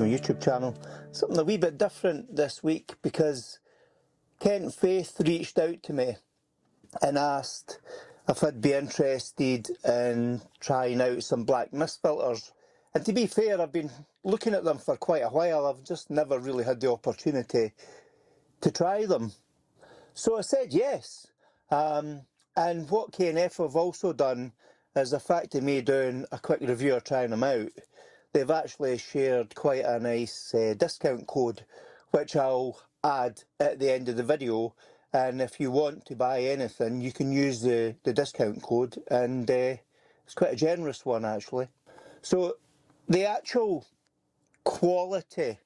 to my YouTube channel. Something a wee bit different this week because Kent Faith reached out to me and asked if I'd be interested in trying out some black mist filters. And to be fair, I've been looking at them for quite a while. I've just never really had the opportunity to try them. So I said yes. And what KNF have also done is, the fact of me doing a quick review or trying them out, they've actually shared quite a nice discount code, which I'll add at the end of the video. And if you want to buy anything, you can use the discount code, and it's quite a generous one actually. So the actual quality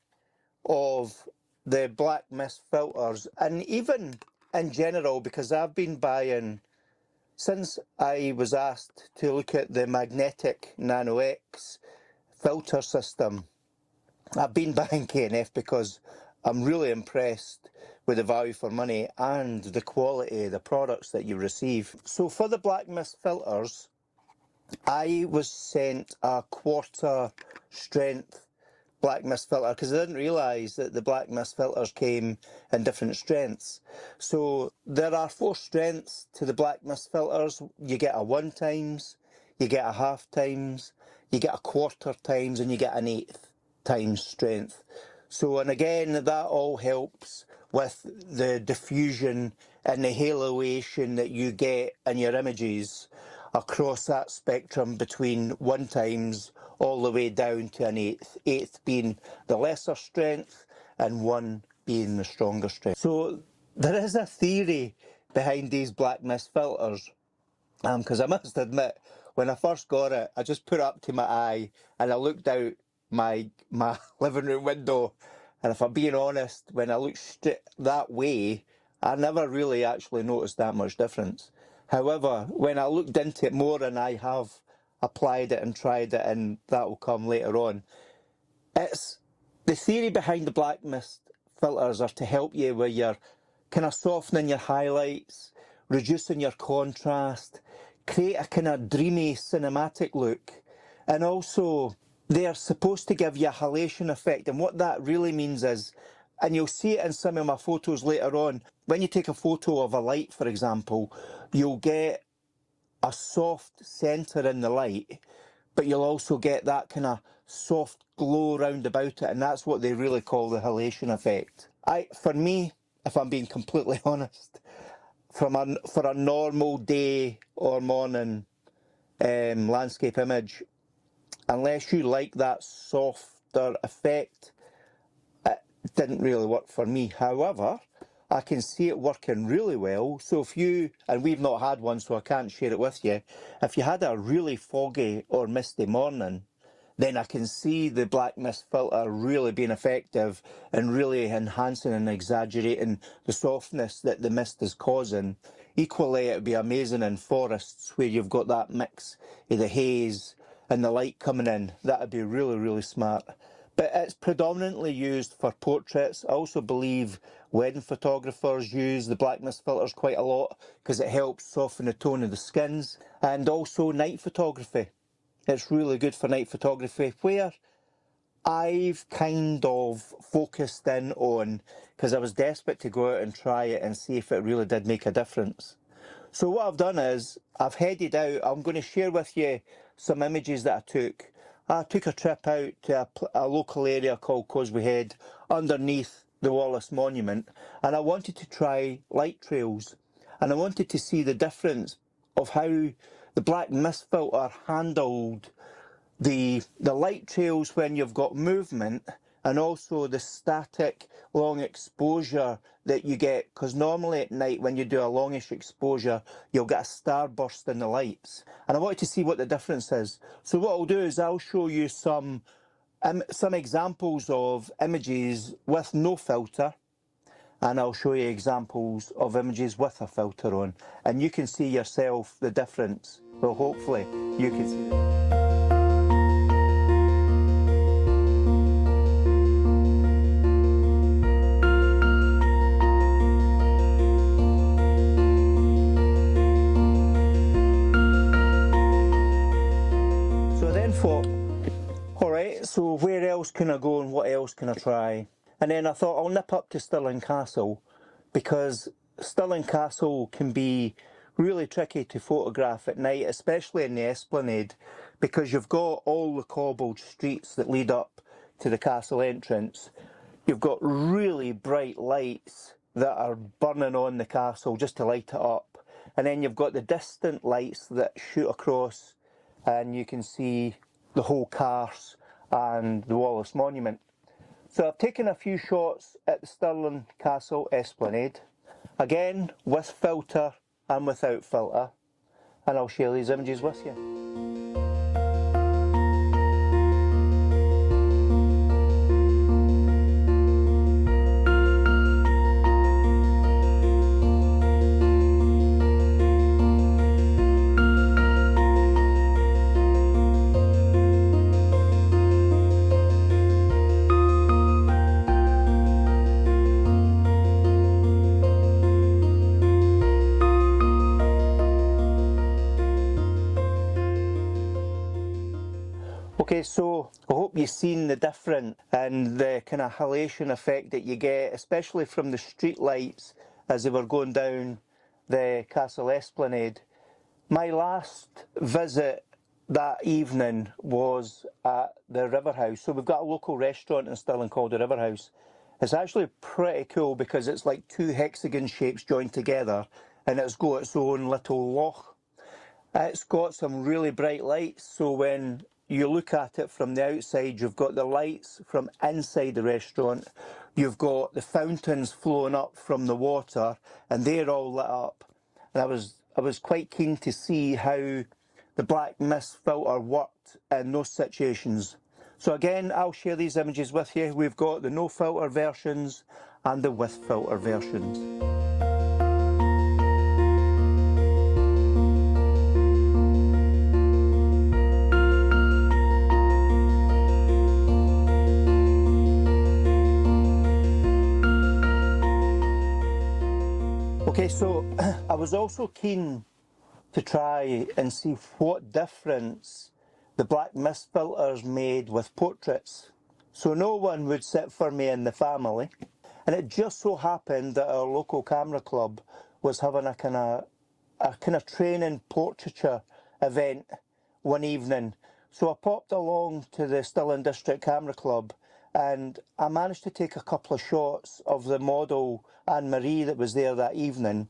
of the black mist filters, and even in general, because I've been buying, since I was asked to look at the magnetic NANO-X filter system, I've been buying KNF because I'm really impressed with the value for money and the quality of the products that you receive. So for the black mist filters, I was sent a quarter strength black mist filter because I didn't realise that the black mist filters came in different strengths. So there are 4 strengths to the black mist filters. You get a 1 times, you get a half times, you get a quarter times, and you get an 1/8 times strength. So, and again, that all helps with the diffusion and the haloation that you get in your images across that spectrum between 1 times all the way down to an 1/8. 1/8 being the lesser strength and 1 being the stronger strength. So there is a theory behind these black mist filters, because I must admit, when I first got it, I just put it up to my eye and I looked out my living room window, and if I'm being honest, when I looked straight that way, I never really actually noticed that much difference. However, when I looked into it more, and I have applied it and tried it, and that will come later on, it's the theory behind the black mist filters are to help you with your kind of softening your highlights, reducing your contrast, create a kind of dreamy cinematic look, and also they are supposed to give you a halation effect. And what that really means is, and you'll see it in some of my photos later on, when you take a photo of a light, for example, you'll get a soft centre in the light, but you'll also get that kind of soft glow round about it, and that's what they really call the halation effect. For me, if I'm being completely honest, for a normal day or morning landscape image, unless you like that softer effect, it didn't really work for me. However, I can see it working really well. So if you, and we've not had one so I can't share it with you, if you had a really foggy or misty morning, then I can see the black mist filter really being effective and really enhancing and exaggerating the softness that the mist is causing. Equally, it would be amazing in forests where you've got that mix of the haze and the light coming in. That would be really, really smart. But it's predominantly used for portraits. I also believe wedding photographers use the black mist filters quite a lot because it helps soften the tone of the skins. And also night photography. It's really good for night photography, where I've kind of focused in on, because I was desperate to go out and try it and see if it really did make a difference. So what I've done is, I've headed out. I'm going to share with you some images that I took. I took a trip out to a local area called Causeway Head underneath the Wallace Monument, and I wanted to try light trails, and I wanted to see the difference of how the black mist filter handled the light trails when you've got movement, and also the static long exposure that you get, because normally at night when you do a longish exposure you'll get a starburst in the lights, and I wanted to see what the difference is. So what I'll do is I'll show you some examples of images with no filter, and I'll show you examples of images with a filter on, and you can see yourself the difference. Well, hopefully you can see it. So I then thought, alright, so where else can I go and what else can I try? And then I thought I'll nip up to Stirling Castle, because Stirling Castle can be really tricky to photograph at night, especially in the Esplanade, because you've got all the cobbled streets that lead up to the castle entrance. You've got really bright lights that are burning on the castle just to light it up. And then you've got the distant lights that shoot across, and you can see the whole Carse and the Wallace Monument. So I've taken a few shots at the Stirling Castle Esplanade, again with filter and without filter, and I'll share these images with you. Okay, so I hope you've seen the difference and the kind of halation effect that you get, especially from the street lights as they were going down the Castle Esplanade. My last visit that evening was at the River House. So we've got a local restaurant in Stirling called the River House. It's actually pretty cool because it's like two hexagon shapes joined together, and it's got its own little loch. It's got some really bright lights, so when you look at it from the outside, you've got the lights from inside the restaurant, you've got the fountains flowing up from the water, and they're all lit up. And I was quite keen to see how the black mist filter worked in those situations. So again, I'll share these images with you. We've got the no filter versions and the with filter versions. Okay, so I was also keen to try and see what difference the black mist filters made with portraits. So no one would sit for me in the family. And it just so happened that our local camera club was having a kind of training portraiture event one evening. So I popped along to the Stirling District Camera Club, and I managed to take a couple of shots of the model Anne-Marie that was there that evening.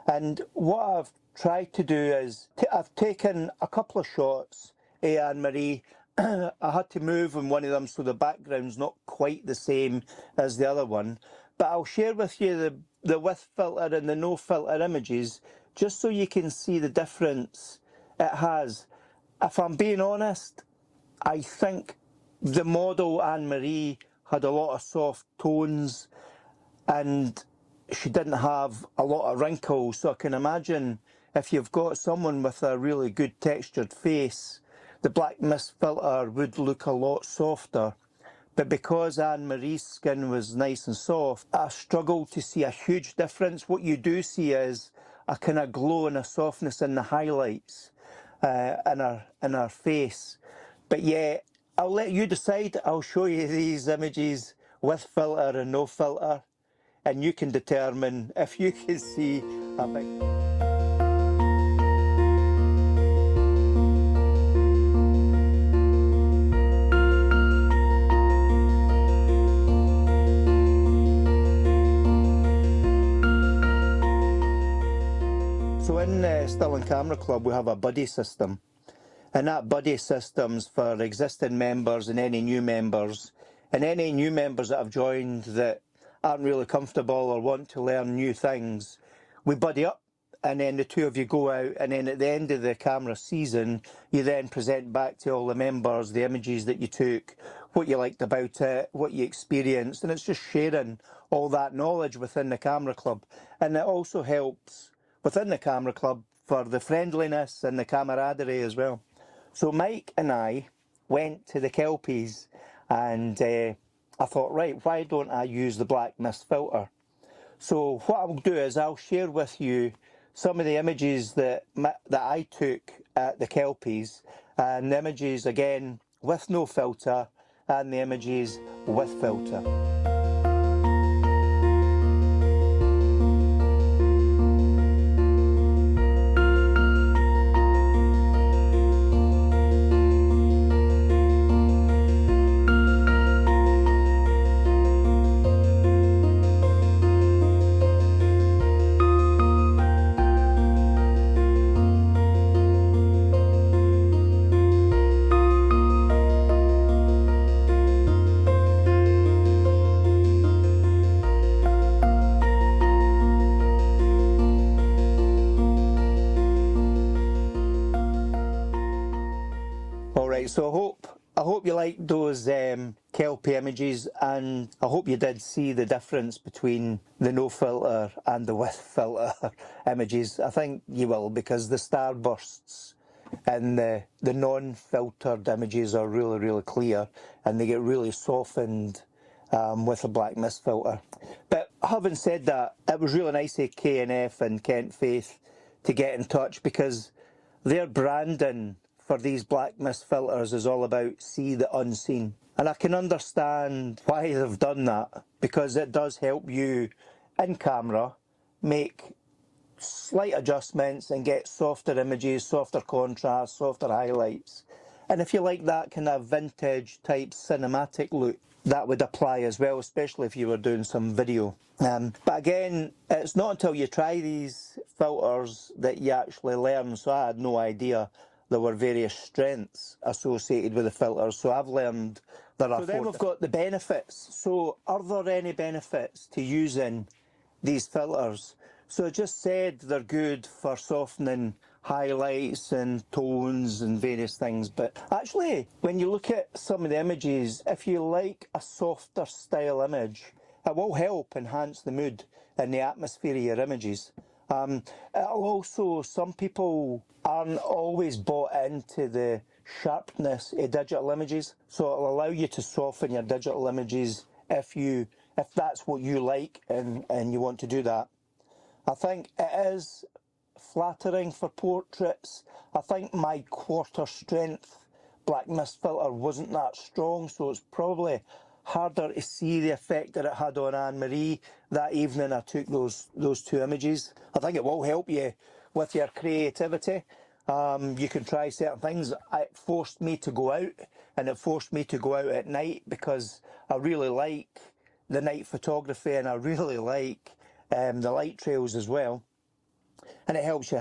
And what I've tried to do is, I've taken a couple of shots of Anne-Marie. I had to move on one of them so the background's not quite the same as the other one. But I'll share with you the with filter and the no filter images, just so you can see the difference it has. If I'm being honest, I think the model Anne-Marie had a lot of soft tones and she didn't have a lot of wrinkles, so I can imagine if you've got someone with a really good textured face, the black mist filter would look a lot softer. But because Anne-Marie's skin was nice and soft, I struggled to see a huge difference. What you do see is a kind of glow and a softness in the highlights in her face. But yeah, I'll let you decide. I'll show you these images with filter and no filter, and you can determine if you can see a big... So in the Stirling Camera Club we have a buddy system, and that buddy system's for existing members and any new members, and any new members that have joined that aren't really comfortable or want to learn new things. We buddy up, and then the two of you go out, and then at the end of the camera season you then present back to all the members the images that you took, what you liked about it, what you experienced, and it's just sharing all that knowledge within the camera club. And it also helps within the camera club for the friendliness and the camaraderie as well. So Mike and I went to the Kelpies, and I thought, right, why don't I use the black mist filter? So what I'll do is I'll share with you some of the images that I took at the Kelpies, and the images again with no filter and the images with filter. Alright, so I hope you liked those Kelpie images, and I hope you did see the difference between the no filter and the with filter images. I think you will, because the starbursts and the non-filtered images are really, really clear, and they get really softened with a black mist filter. But having said that, it was really nice of KNF and Kent Faith to get in touch, because their branding for these black mist filters is all about see the unseen. And I can understand why they've done that, because it does help you in camera make slight adjustments and get softer images, softer contrast, softer highlights. And if you like that kind of vintage type cinematic look, that would apply as well, especially if you were doing some video. But again, it's not until you try these filters that you actually learn. So I had no idea there were various strengths associated with the filters. So I've learned there are. So then we've got the benefits. So are there any benefits to using these filters? So I just said they're good for softening highlights and tones and various things, but actually when you look at some of the images, if you like a softer style image, it will help enhance the mood and the atmosphere of your images. It'll also, some people aren't always bought into the sharpness of digital images, so it'll allow you to soften your digital images if that's what you like and you want to do that. I think it is flattering for portraits. I think my quarter strength black mist filter wasn't that strong, so it's probably harder to see the effect that it had on Anne-Marie that evening I took those two images. I think it will help you with your creativity. You can try certain things. It forced me to go out, and it forced me to go out at night, because I really like the night photography and I really like the light trails as well. And it helps you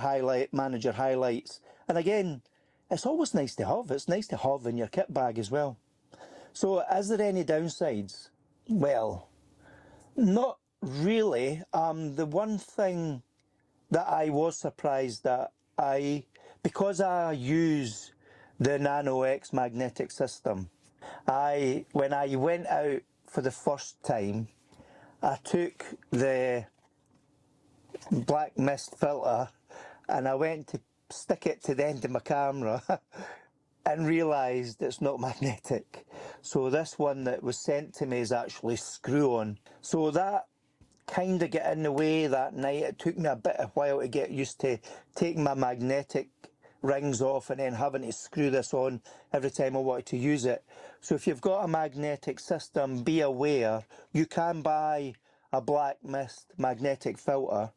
manage your highlights. And again, it's always nice to have. It's nice to have in your kit bag as well. So is there any downsides? Well, not really. The one thing that I was surprised that because I use the NANO-X magnetic system, when I went out for the first time, I took the black mist filter and I went to stick it to the end of my camera and realised it's not magnetic. So this one that was sent to me is actually screw on. So that kind of got in the way that night. It took me a bit of while to get used to taking my magnetic rings off and then having to screw this on every time I wanted to use it. So if you've got a magnetic system, be aware you can buy a black mist magnetic filter.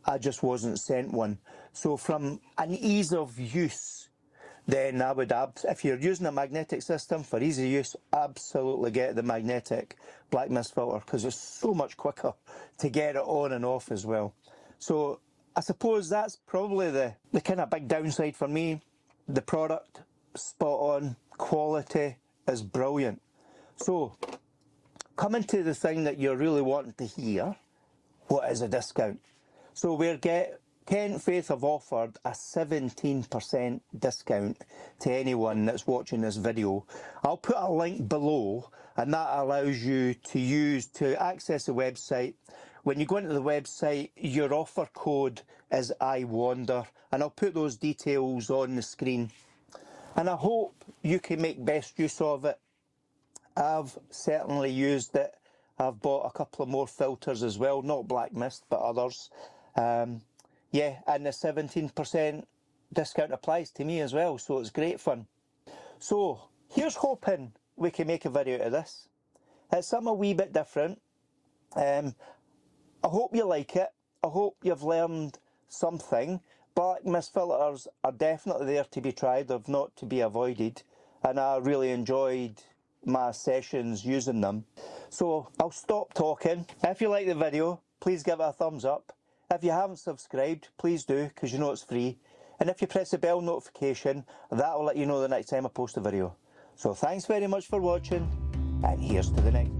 I just wasn't sent one. So from an ease of use, then I would, if you're using a magnetic system for easy use, absolutely get the magnetic black mist filter, because it's so much quicker to get it on and off as well. So I suppose that's probably the kind of big downside for me. The product, spot on, quality is brilliant. So coming to the thing that you're really wanting to hear, what is a discount? So Kent Faith have offered a 17% discount to anyone that's watching this video. I'll put a link below, and that allows you to access the website. When you go into the website, your offer code is I Wander, and I'll put those details on the screen. And I hope you can make best use of it. I've certainly used it. I've bought a couple of more filters as well, not black mist, but others. Yeah, and the 17% discount applies to me as well, so it's great fun. So here's hoping we can make a video out of this. It's something a wee bit different. I hope you like it. I hope you've learned something. Black mist filters are definitely there to be tried, they're not to be avoided, and I really enjoyed my sessions using them. So I'll stop talking. If you like the video, please give it a thumbs up. If you haven't subscribed, please do, because you know it's free. And if you press the bell notification, that will let you know the next time I post a video. So thanks very much for watching, and here's to the next.